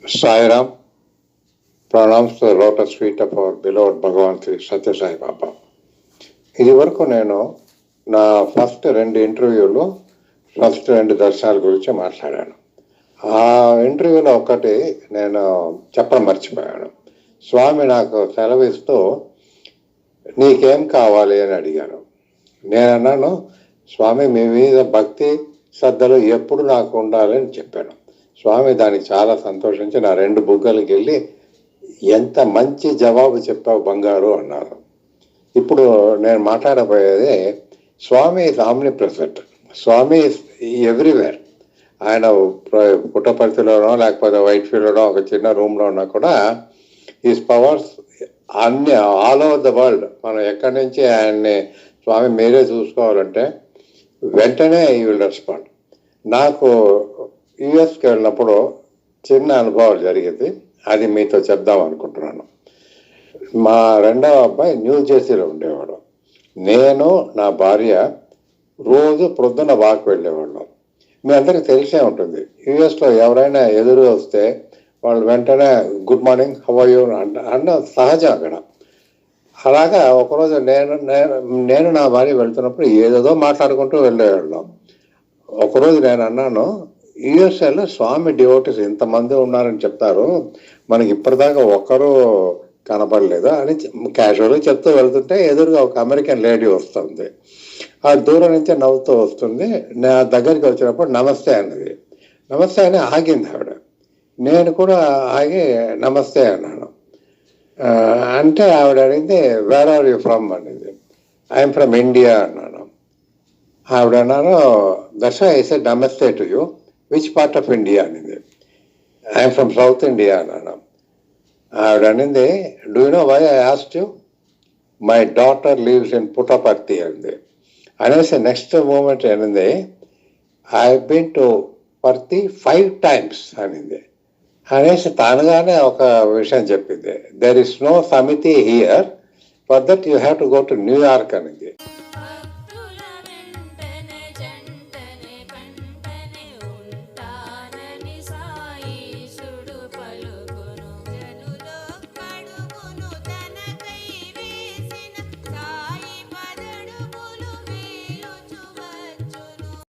Sai Ram pronouns the lotus feet of our beloved Bhagavan Sri Satya Sai Baba. ఇది వరకు నేను నా first 2 ఇంటర్వ్యూలో ఫస్ట్ 2 దర్శనాల గురించి మాట్లాడాను. ఆ ఇంటర్వ్యూలో ఒకటి నేను చెప్పడం మర్చిపోయాను. స్వామి నాకు సెలవిస్తూ నీకేం కావాలి అని అడిగాను. నేను అన్నాను, స్వామి మీ మీద భక్తి శ్రద్ధలు ఎప్పుడు నాకు ఉండాలని చెప్పాను. స్వామి దానికి చాలా సంతోషించి నా 2 బుగ్గలకి వెళ్ళి ఎంత మంచి జవాబు చెప్పావు బంగారు అన్నారు. ఇప్పుడు నేను మాట్లాడబోయేది Swami is omnipresent. Swami is everywhere. ఆయన పుట్టపర్తిలోనో లేకపోతే వైట్ ఫీల్డ్లోనో ఒక చిన్న రూమ్లో ఉన్నా కూడా ఈజ్ పవర్స్ అన్ని ఆల్ ఓవర్ ద వరల్డ్. మనం ఎక్కడి నుంచి ఆయన్ని స్వామి మీరే చూసుకోవాలంటే వెంటనే ఈ విల్ రెస్పాండ్. నాకు యుఎస్కి వెళ్ళినప్పుడు చిన్న అనుభవం జరిగింది, అది మీతో చెప్దాం అనుకుంటున్నాను. మా 2వ అబ్బాయి న్యూ జెర్సీలో ఉండేవాడు. నేను నా భార్య రోజు ప్రొద్దున వాక్ వెళ్ళేవాళ్ళం. మీ అందరికీ తెలిసే ఉంటుంది, యుఎస్లో ఎవరైనా ఎదురు వస్తే వాళ్ళు వెంటనే good morning how are you అన్న సహజం అక్కడ. అలాగా ఒకరోజు నేను నా భార్య వెళ్తున్నప్పుడు ఏదేదో మాట్లాడుకుంటూ వెళ్ళేవాళ్ళం. ఒకరోజు నేను అన్నాను, యుఎస్ఏలో స్వామి డివోటీస్ ఇంతమంది ఉన్నారని చెప్తారు, మనకి ఇప్పటిదాకా ఒక్కరూ కనపడలేదు అని క్యాజువల్గా చెప్తూ వెళ్తుంటే ఎదురుగా ఒక అమెరికన్ లేడీ వస్తుంది. ఆ దూరం నుంచి నవ్వుతూ వస్తుంది. నా దగ్గరికి వచ్చినప్పుడు నమస్తే అన్నది. నమస్తే అని ఆగింది ఆవిడ. నేను కూడా ఆగి నమస్తే అన్నాను. అంటే ఆవిడ అడిగింది వేర్ ఆర్ యూ ఫ్రమ్ అనేది. ఐఎమ్ ఫ్రమ్ ఇండియా అన్నాను. ఆవిడ అన్నాను, దర్శ I said namaste to you, which part of India అనేది. ఐఎమ్ ఫ్రమ్ సౌత్ ఇండియా అన్నాను. ఆవిడ అనింది, do you know why I asked you, my daughter lives in Puttaparthi అంది. అనేసి నెక్స్ట్ మూమెంట్ అనింది, I been to Parthi 5 times అనింది. అనేసి తానుగానే ఒక విషయం చెప్పింది, there is no samiti here, for that you have to go to New York అనింది.